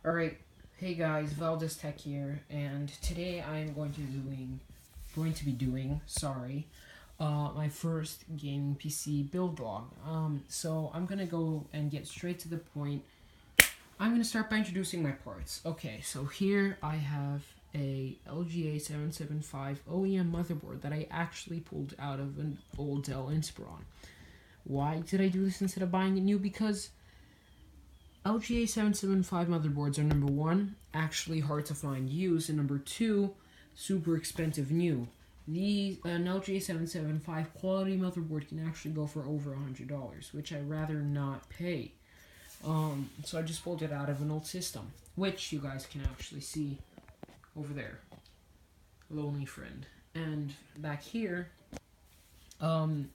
Alright, hey guys, Valdez Tech here, and today I'm going to be doing, my first gaming PC build log. So I'm gonna go and get straight to the point. I'm gonna start by introducing my parts. Okay, so here I have a LGA 775 OEM motherboard that I actually pulled out of an old Dell Inspiron. Why did I do this instead of buying it new? Because LGA 775 motherboards are number one, actually hard to find used, and number two, super expensive new. An LGA 775 quality motherboard can actually go for over $100, which I'd rather not pay. So I just pulled it out of an old system, which you guys can actually see over there. Lonely friend. And back here, in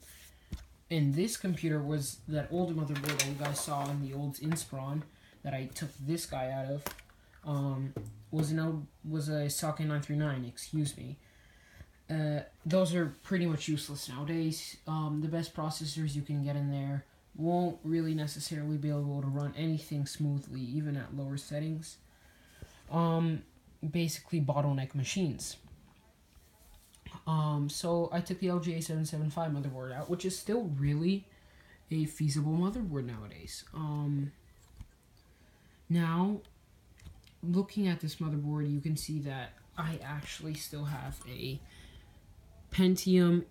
this computer was that old motherboard that you guys saw in the old Inspiron that I took this guy out of. Was a socket 939, excuse me. Those are pretty much useless nowadays. The best processors you can get in there won't really necessarily be able to run anything smoothly, even at lower settings. Basically bottleneck machines. So I took the LGA 775 motherboard out, which is still really a feasible motherboard nowadays. Now, looking at this motherboard, you can see that I actually still have a Pentium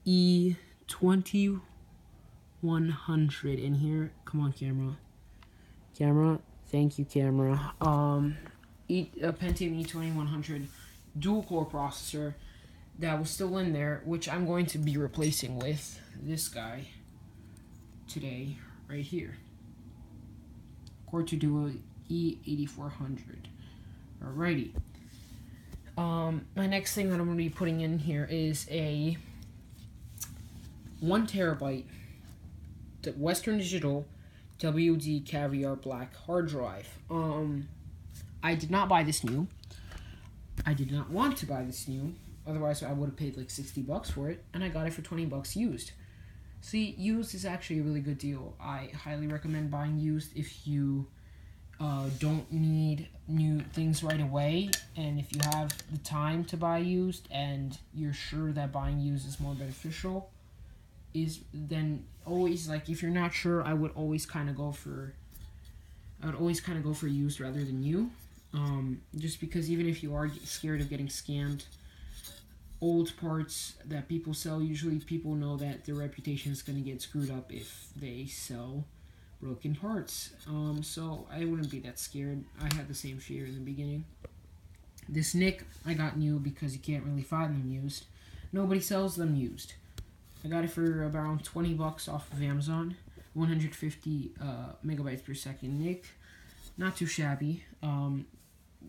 E2100 in here. Come on, camera. Camera, thank you, camera. A Pentium E2100 dual-core processor that was still in there, which I'm going to be replacing with this guy today, right here. Core 2 Duo E8400. Alrighty. My next thing that I'm going to be putting in here is a 1 terabyte Western Digital WD Caviar Black hard drive. I did not buy this new. I did not want to buy this new. Otherwise, I would have paid like $60 for it, and I got it for $20 used. See, used is actually a really good deal. I highly recommend buying used if you don't need new things right away, and if you have the time to buy used, and you're sure that buying used is more beneficial. Then always, like, if you're not sure, I would always kind of go for used rather than new. Just because even if you are scared of getting scammed, old parts that people sell, usually people know that their reputation is going to get screwed up if they sell broken parts. So I wouldn't be that scared. I had the same fear in the beginning. This NIC I got new because you can't really find them used. Nobody sells them used. I got it for around $20 off of Amazon. 150 megabytes per second NIC. Not too shabby.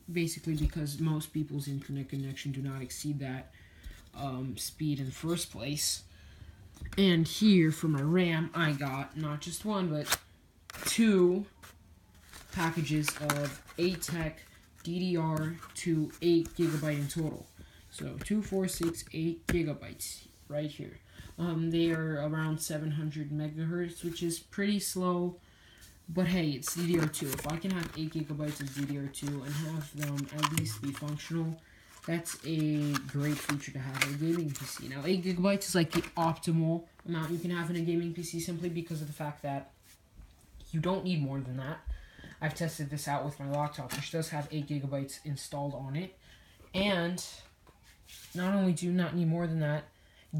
Basically because most people's internet connection do not exceed that speed in the first place. And here for my RAM, I got not just one but 2 packages of ATEC DDR to 8 gigabyte in total. So 2, 4, 6, 8 gigabytes right here. They are around 700 megahertz, which is pretty slow. But hey, it's DDR2. If I can have 8 gigabytes of DDR2 and have them at least be functional, that's a great feature to have in a gaming PC. Now, 8 gigabytes is like the optimal amount you can have in a gaming PC simply because of the fact that you don't need more than that. I've tested this out with my laptop, which does have 8 gigabytes installed on it. And not only do you not need more than that,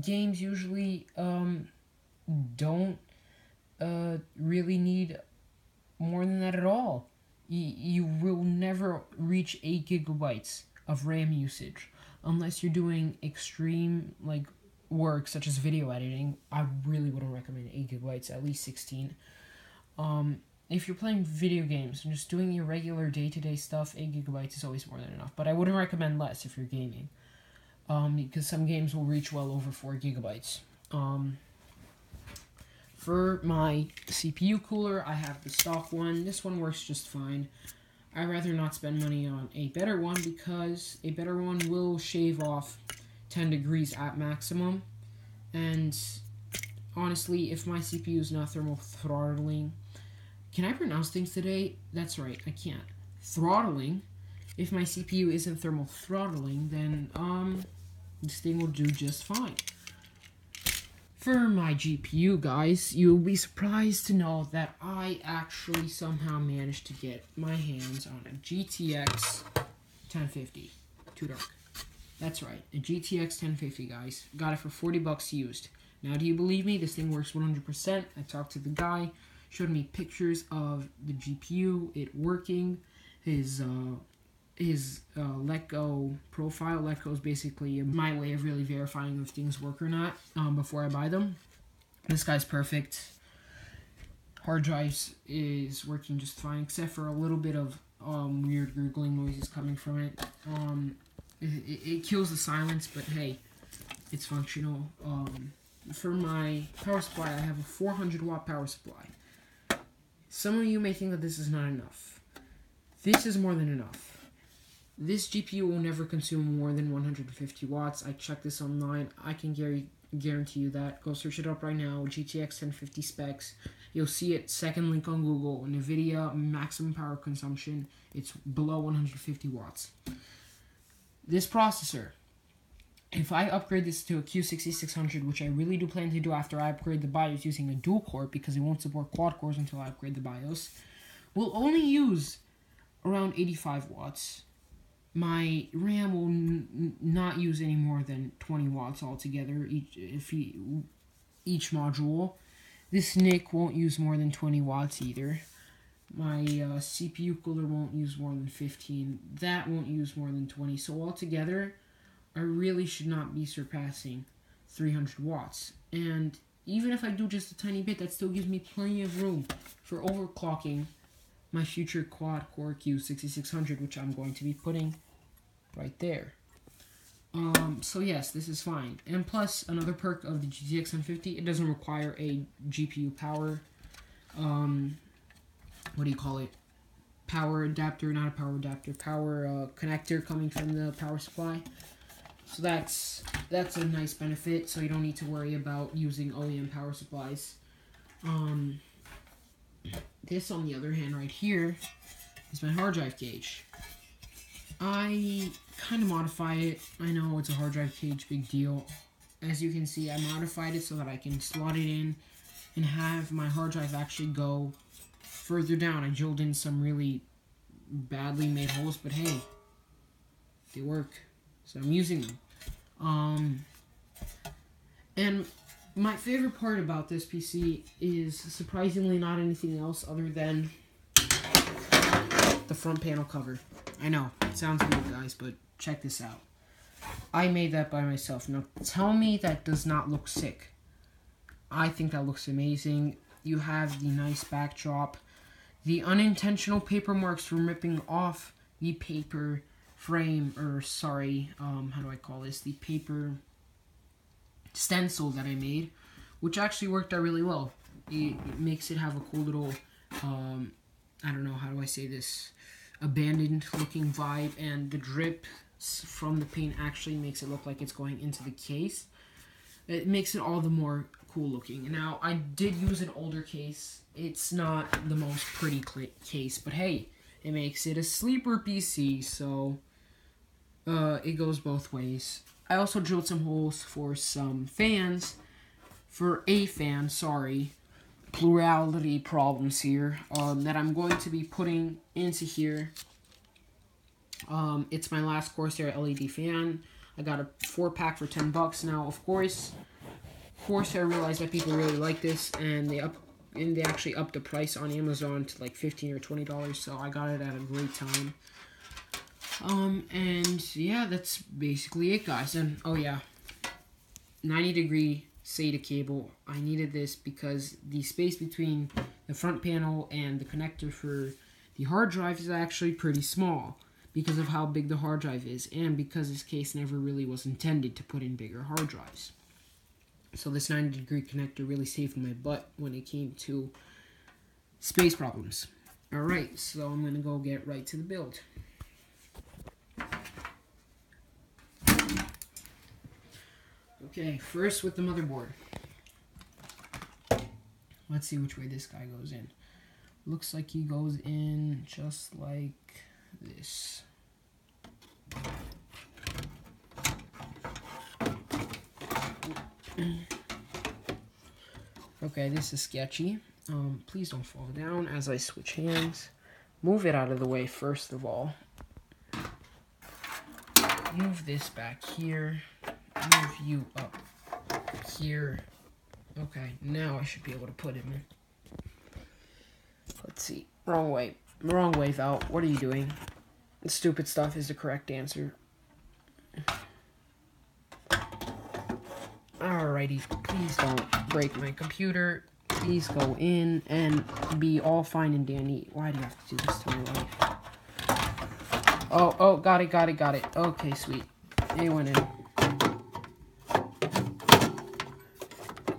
games usually don't really need more than that at all. You will never reach 8 gigabytes of RAM usage unless you're doing extreme like work such as video editing. I really wouldn't recommend 8 gigabytes, at least 16. If you're playing video games and just doing your regular day-to-day stuff, 8 gigabytes is always more than enough. But I wouldn't recommend less if you're gaming, because some games will reach well over 4 gigabytes. For my CPU cooler, I have the stock one. This one works just fine. I'd rather not spend money on a better one because a better one will shave off 10 degrees at maximum. And honestly, if my CPU is not thermal throttling... Can I pronounce things today? That's right, I can't. throttling. If my CPU isn't thermal throttling, then this thing will do just fine. For my GPU, guys, you'll be surprised to know that I actually somehow managed to get my hands on a GTX 1050. Too dark. That's right, a GTX 1050, guys. Got it for 40 bucks used. Now, do you believe me? This thing works 100%. I talked to the guy, showed me pictures of the GPU, it working, his Letgo profile. Letgo is basically my way of really verifying if things work or not before I buy them. This guy's perfect. Hard drives is working just fine, except for a little bit of weird gurgling noises coming from it. It kills the silence, but hey, it's functional. For my power supply, I have a 400 watt power supply. Some of you may think that this is not enough. This is more than enough. This GPU will never consume more than 150 watts. I checked this online. I can guarantee you that. Go search it up right now, GTX 1050 specs. You'll see it, second link on Google, NVIDIA maximum power consumption. It's below 150 watts. This processor, if I upgrade this to a Q6600, which I really do plan to do after I upgrade the BIOS using a dual core, because it won't support quad cores until I upgrade the BIOS, will only use around 85 watts. My RAM will not use any more than 20 watts altogether, each module. This NIC won't use more than 20 watts either. My CPU cooler won't use more than 15. That won't use more than 20. So altogether, I really should not be surpassing 300 watts. And even if I do just a tiny bit, that still gives me plenty of room for overclocking my future quad-core Q6600, which I'm going to be putting right there. So yes, this is fine. And plus, another perk of the GTX 1050, it doesn't require a GPU power, what do you call it? Power adapter, not a power adapter, power connector coming from the power supply. So that's a nice benefit, so you don't need to worry about using OEM power supplies. This, on the other hand, right here, is my hard drive cage. I kind of modified it. I know it's a hard drive cage, big deal. As you can see, I modified it so that I can slot it in and have my hard drive actually go further down. I drilled in some really badly made holes, but hey, they work. So I'm using them. And my favorite part about this PC is surprisingly not anything else other than the front panel cover. I know, it sounds weird, guys, but check this out. I made that by myself. Now, tell me that does not look sick. I think that looks amazing. You have the nice backdrop. The unintentional paper marks from ripping off the paper frame, or sorry, how do I call this? The paper stencil that I made, which actually worked out really well. It makes it have a cool little, I don't know, how do I say this? Abandoned looking vibe, and the drip from the paint actually makes it look like it's going into the case. It makes it all the more cool looking. Now, I did use an older case. It's not the most pretty case, but hey, it makes it a sleeper PC, so it goes both ways. I also drilled some holes for some fans, for a fan, sorry, plurality problems here, that I'm going to be putting into here. It's my last Corsair LED fan. I got a 4-pack for 10 bucks. Now, of course, Corsair realized that people really like this, and they actually upped the price on Amazon to like $15 or $20, so I got it at a great time. And yeah, that's basically it, guys. And oh yeah, 90-degree SATA cable. I needed this because the space between the front panel and the connector for the hard drive is actually pretty small because of how big the hard drive is, and because this case never really was intended to put in bigger hard drives. So this 90-degree connector really saved my butt when it came to space problems. Alright, so I'm going to go get right to the build. Okay, first with the motherboard. Let's see which way this guy goes in. Looks like he goes in just like this. Okay, this is sketchy. Please don't fall down as I switch hands. Move it out of the way first of all. Move this back here. Move you up here. Okay, now I should be able to put him in. Let's see. Wrong way. Wrong way, Val. What are you doing? Stupid stuff is the correct answer. Alrighty. Please don't break my computer. Please go in and be all fine and dandy. Why do you have to do this to my life? Oh, got it. Okay, sweet. It went in.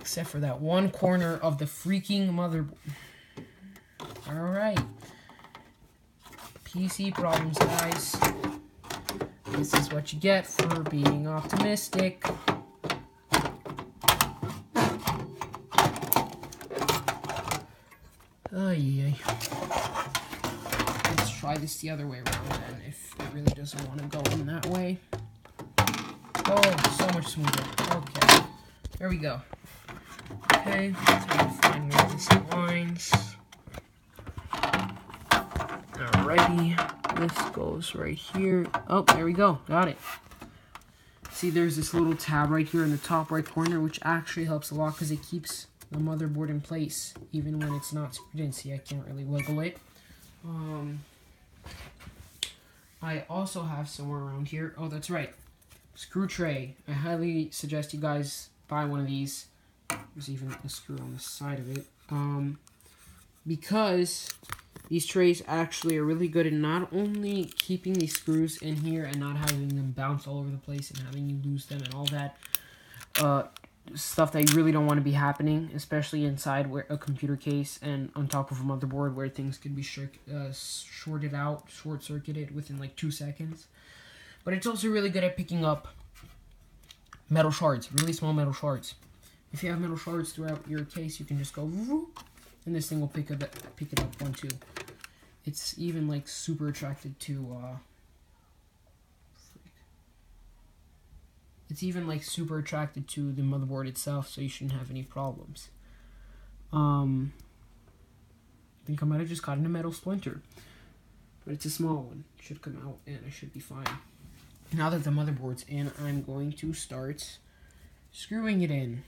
Except for that one corner of the freaking motherboard. Alright. PC problems, guys. This is what you get for being optimistic. Ay. Let's try this the other way around then, if it really doesn't want to go in that way. Oh, so much smoother. Okay. There we go. Okay, let's try to find where this aligns. Alrighty, this goes right here. Oh, there we go. Got it. See, there's this little tab right here in the top right corner, which actually helps a lot because it keeps the motherboard in place, even when it's not screwed in. See, I can't really wiggle it. I also have somewhere around here. Oh, that's right. Screw tray. I highly suggest you guys buy one of these. There's even a screw on the side of it. Because these trays actually are really good at not only keeping these screws in here and not having them bounce all over the place and having you lose them and all that stuff that you really don't want to be happening, especially inside where a computer case and on top of a motherboard where things can be short-circuited within like 2 seconds. But it's also really good at picking up metal shards, really small metal shards. If you have metal shards throughout your case, you can just go and this thing will pick it up one too. It's even like super attracted to it's even like super attracted to the motherboard itself, so you shouldn't have any problems. I think I might have just gotten a metal splinter, but it's a small one. It should come out and I should be fine. Now that the motherboard's in, I'm going to start screwing it in.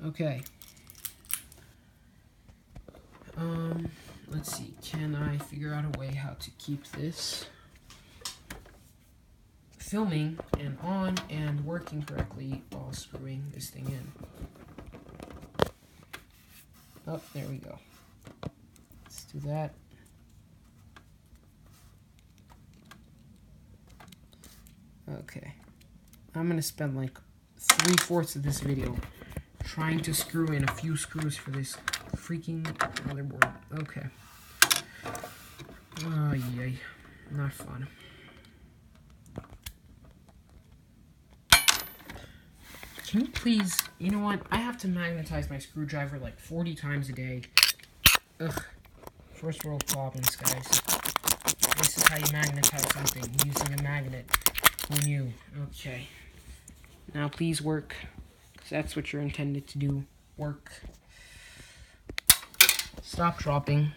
Okay. Let's see. Can I figure out a way how to keep this filming and on and working correctly while screwing this thing in? Oh, there we go. Let's do that. Okay. I'm gonna spend like 3/4 of this video trying to screw in a few screws for this freaking motherboard. Okay. Oh, yay. Not fun. Can you please, you know what? I have to magnetize my screwdriver like 40 times a day. Ugh. First world problems, guys. This is how you magnetize something, using a magnet. Who knew? Okay. Now please work. That's what you're intended to do. Work. Stop dropping.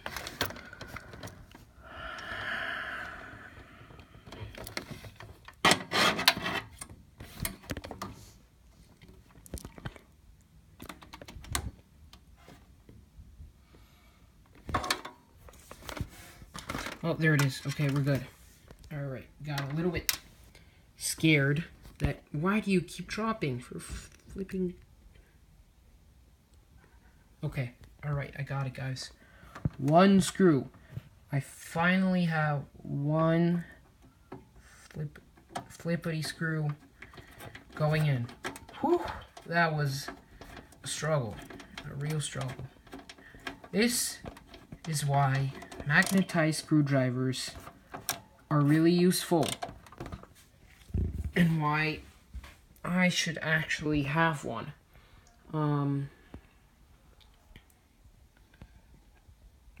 Oh, there it is. Okay, we're good. Alright, got a little bit scared that why do you keep dropping for flipping. Okay, alright, I got it, guys. One screw. I finally have one flippity screw going in. Whew, that was a struggle, a real struggle. This is why magnetized screwdrivers are really useful and why I should actually have one.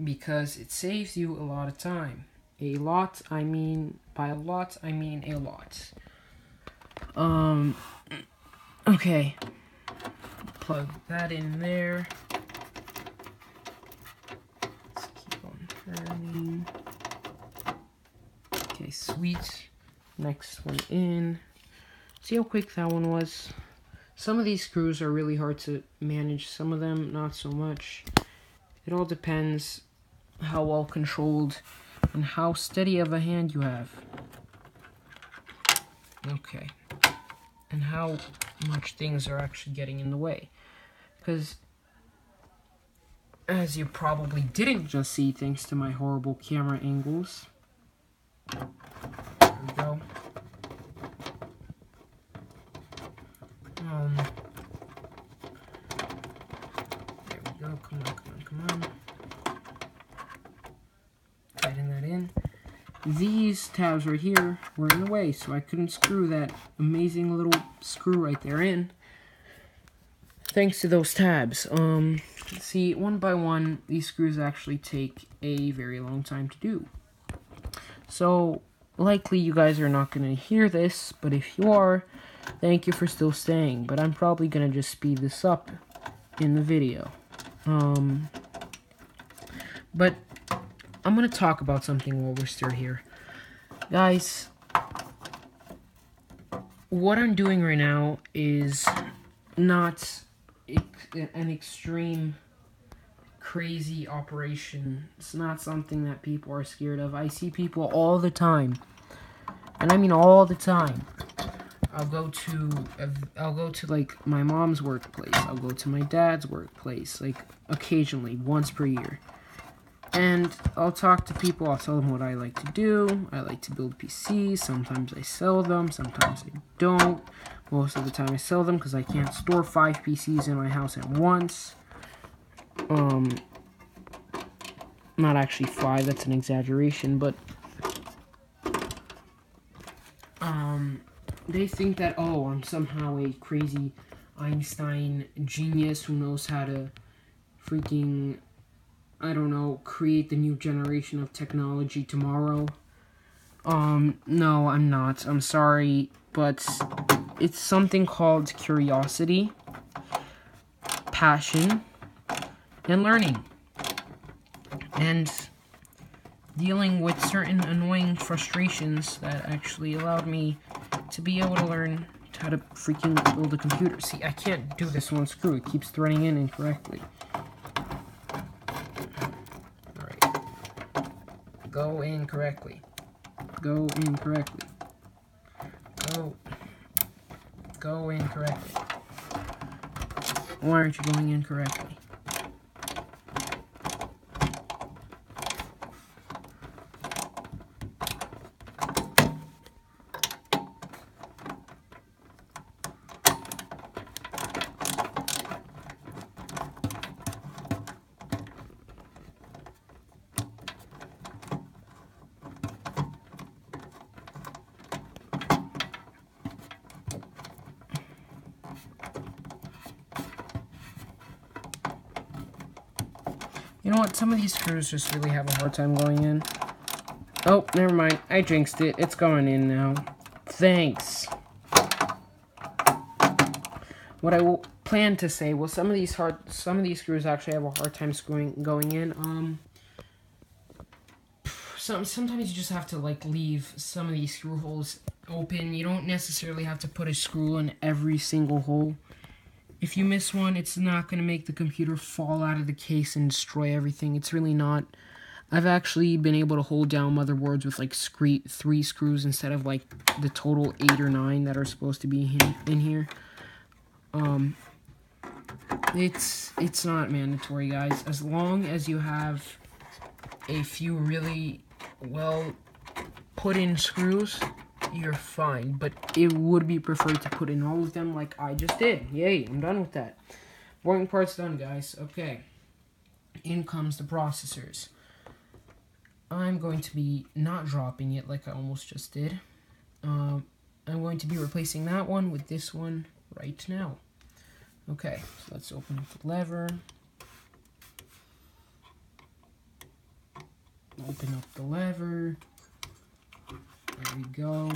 Because it saves you a lot of time a lot. I mean, by a lot, I mean a lot. Okay. Plug that in there. Let's keep on turning. Okay, sweet. Next one in. See how quick that one was? Some of these screws are really hard to manage, some of them not so much. It all depends how well controlled and how steady of a hand you have. Okay. And how much things are actually getting in the way. Because, as you probably didn't just see thanks to my horrible camera angles. There we go. There we go. Come on. Tighten that in. These tabs right here were in the way, so I couldn't screw that amazing little screw right there in. Thanks to those tabs. See, one by one, these screws actually take a very long time to do. So, likely you guys are not going to hear this, but if you are, thank you for still staying. But I'm probably going to just speed this up in the video. But I'm going to talk about something while we're still here. Guys, what I'm doing right now is not an extreme, crazy operation. It's not something that people are scared of. I see people all the time, and I mean all the time. I'll go to like my mom's workplace. I'll go to my dad's workplace, like occasionally, once per year. And I'll talk to people, I'll tell them what I like to do. I like to build PCs, sometimes I sell them, sometimes I don't. Most of the time I sell them because I can't store 5 PCs in my house at once. Not actually 5, that's an exaggeration, but they think that, oh, I'm somehow a crazy Einstein genius who knows how to freaking, I don't know, create the new generation of technology tomorrow. No, I'm not. I'm sorry, but it's something called curiosity, passion, and learning. And dealing with certain annoying frustrations that actually allowed me to be able to learn how to freaking build a computer. See, I can't do this one screw. It keeps threading in incorrectly. Alright. Go in correctly. Go in correctly. Go in correctly. Why aren't you going in correctly? You know what? Some of these screws just really have a hard time going in. Oh, never mind. I jinxed it. It's going in now. Thanks. What I will plan to say was some of these screws actually have a hard time going in. Sometimes you just have to like leave some of these screw holes open. You don't necessarily have to put a screw in every single hole. If you miss one, it's not going to make the computer fall out of the case and destroy everything. It's really not. I've actually been able to hold down motherboards with like 3 screws instead of like the total 8 or 9 that are supposed to be in here. It's not mandatory, guys. As long as you have a few really well put in screws, you're fine, but it would be preferred to put in all of them like I just did. Yay, I'm done with that. Boring part's done, guys. Okay. In comes the processors. I'm going to be not dropping it like I almost just did. I'm going to be replacing that one with this one right now. Okay, so let's open up the lever. Open up the lever. There we go.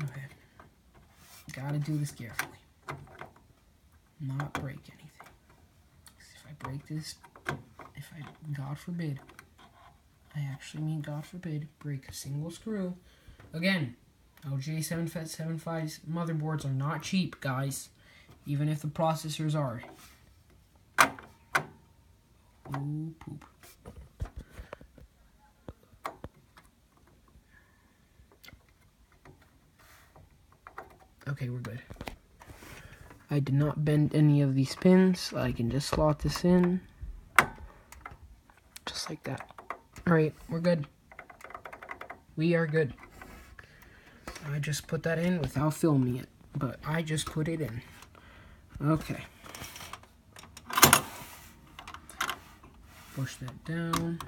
Okay. Gotta do this carefully. Not break anything. If I break this, God forbid, I actually mean God forbid, break a single screw. Again, LJ775's motherboards are not cheap, guys. Even if the processors are. Ooh, poop. Okay, we're good. I did not bend any of these pins. I can just slot this in. Just like that. Alright, we're good. We are good. I just put that in without filming it. But I just put it in. Okay. Push that down.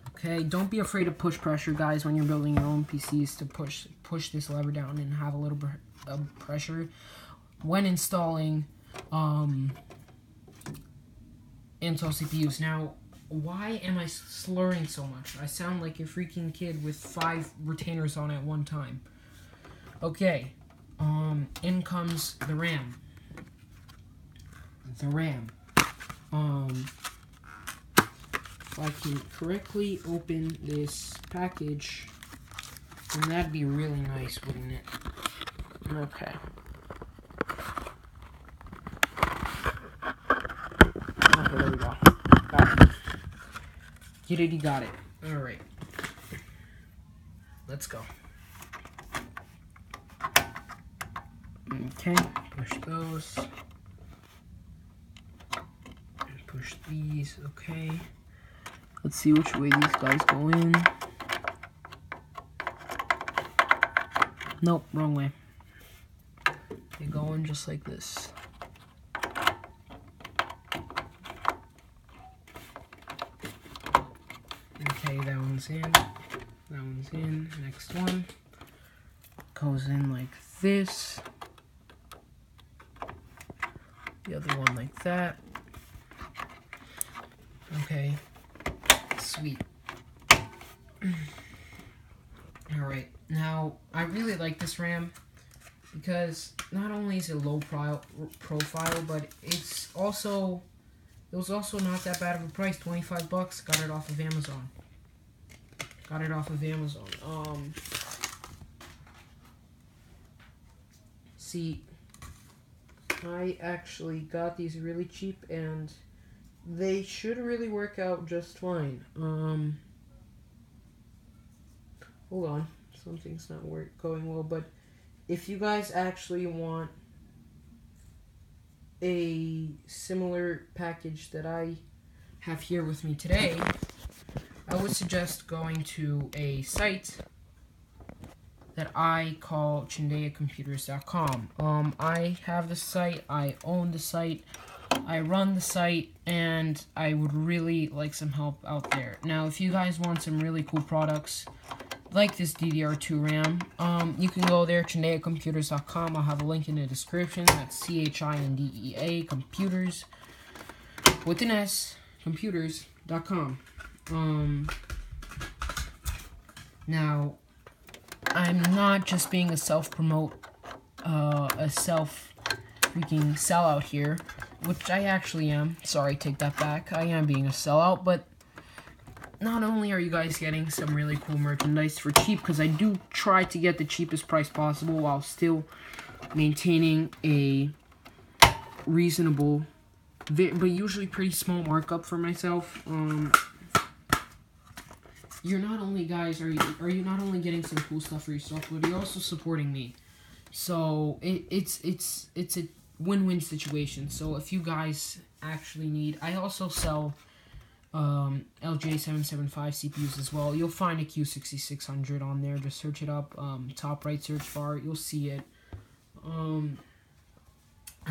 Okay, don't be afraid to push pressure, guys, when you're building your own PCs, to push this lever down and have a little bit of pressure when installing Intel CPUs. Now, why am I slurring so much? I sound like a freaking kid with 5 retainers on at one time. Okay, in comes the RAM. The RAM. If I can correctly open this package, then that'd be really nice, wouldn't it? Okay. Okay, there we go. Got it. Get it, you got it. Alright. Let's go. Okay, push those. And push these, okay. Let's see which way these guys go in. Nope, wrong way. They go in just like this. Okay, that one's in. That one's in. Next one goes in like this. The other one like that. Okay. Sweet. Alright, now I really like this RAM because not only is it low profile, but it was also not that bad of a price. 25 bucks. Got it off of Amazon. See, I actually got these really cheap, and they should really work out just fine. Hold on, something's not going well, but if you guys actually want a similar package that I have here with me today, I would suggest going to a site that I call chindeacomputers.com. I have the site, I own the site, I run the site, and I would really like some help out there. Now, if you guys want some really cool products, like this DDR2 RAM, you can go there, chindeacomputers.com. I'll have a link in the description. That's CHINDEA, computers, with an S, computers.com. Now, I'm not just being a self-freaking sellout here, which I actually am. Sorry, take that back. I am being a sellout, but not only are you guys getting some really cool merchandise for cheap, because I do try to get the cheapest price possible while still maintaining a reasonable, but usually pretty small markup for myself. You're not only, guys, are you not only getting some cool stuff for yourself, but you're also supporting me. So it's a win-win situation. So if you guys actually need, I also sell LJ775 CPUs as well. You'll find a Q6600 on there. Just search it up, top right search bar. You'll see it. I'm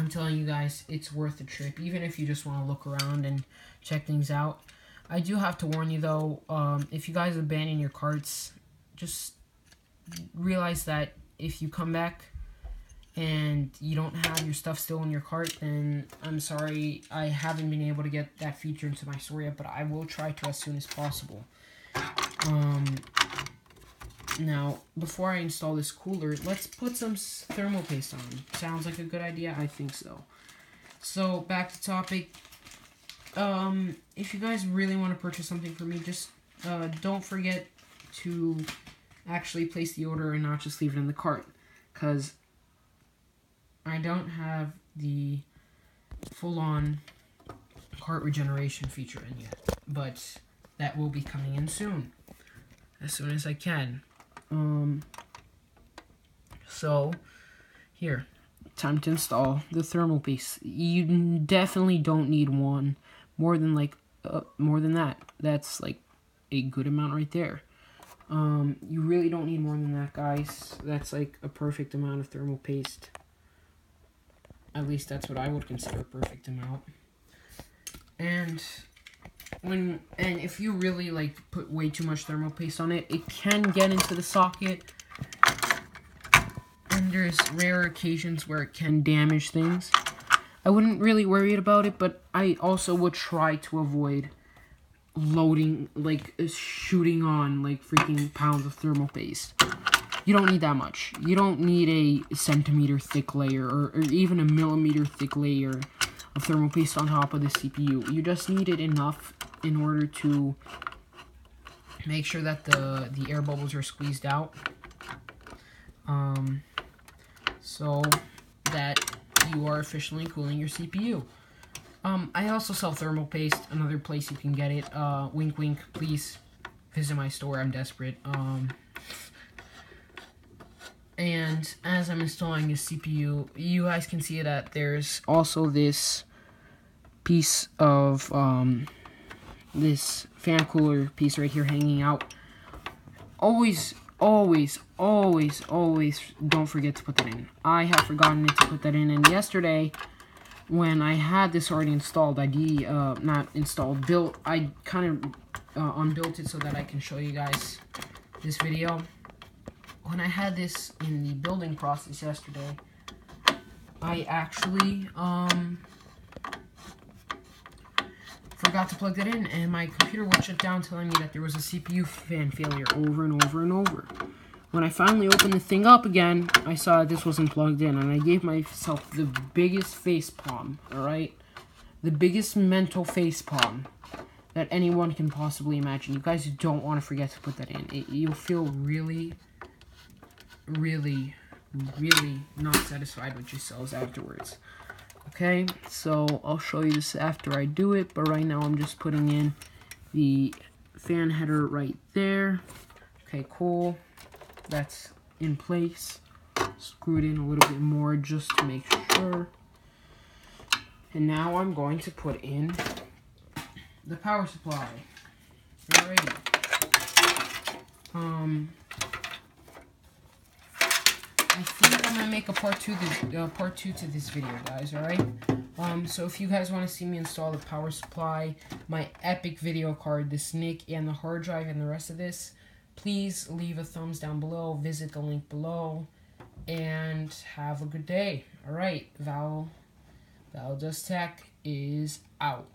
telling you guys, it's worth the trip, even if you just want to look around and check things out. I do have to warn you though, if you guys abandon your carts, just realize that if you come back and you don't have your stuff still in your cart, then I'm sorry, I haven't been able to get that feature into my store yet, but I will try to as soon as possible. Now, before I install this cooler, let's put some thermal paste on. Sounds like a good idea? I think so. So, back to topic. If you guys really want to purchase something for me, just don't forget to actually place the order and not just leave it in the cart. Because I don't have the full-on cart regeneration feature in yet. But that will be coming in soon. As soon as I can. So, here, time to install the thermal paste. You definitely don't need one more than that. That's like a good amount right there. You really don't need more than that, guys. That's like a perfect amount of thermal paste. At least that's what I would consider a perfect amount. And if you really like put way too much thermal paste on it, it can get into the socket. And there's rare occasions where it can damage things. I wouldn't really worry about it, but I also would try to avoid loading, like shooting on like freaking pounds of thermal paste. You don't need that much. You don't need a centimeter thick layer or even a millimeter thick layer of thermal paste on top of the CPU. You just need it enough in order to make sure that the air bubbles are squeezed out. So that you are efficiently cooling your CPU. I also sell thermal paste, another place you can get it. Wink wink, please visit my store, I'm desperate. And as I'm installing this CPU, you guys can see that there's also this piece of, this fan cooler piece right here hanging out. Always don't forget to put that in. I have forgotten to put that in, and yesterday, when I had this already installed, built, I kind of unbuilt it so that I can show you guys this video. When I had this in the building process yesterday, I actually, forgot to plug that in, and my computer would shut down telling me that there was a CPU fan failure over and over and over. When I finally opened the thing up again, I saw that this wasn't plugged in, and I gave myself the biggest facepalm, alright? The biggest mental facepalm that anyone can possibly imagine. You guys don't want to forget to put that in. You'll feel really not satisfied with yourselves afterwards. Okay, so I'll show you this after I do it, but right now I'm just putting in the fan header right there. Okay, cool. That's in place. Screw it in a little bit more just to make sure. And now I'm going to put in the power supply. Alrighty. I think I'm gonna make a part two to this video, guys. Alright. So if you guys want to see me install the power supply, my epic video card, this NIC, and the hard drive, and the rest of this, please leave a thumbs down below. Visit the link below, and have a good day. Alright, Val Does Tech is out.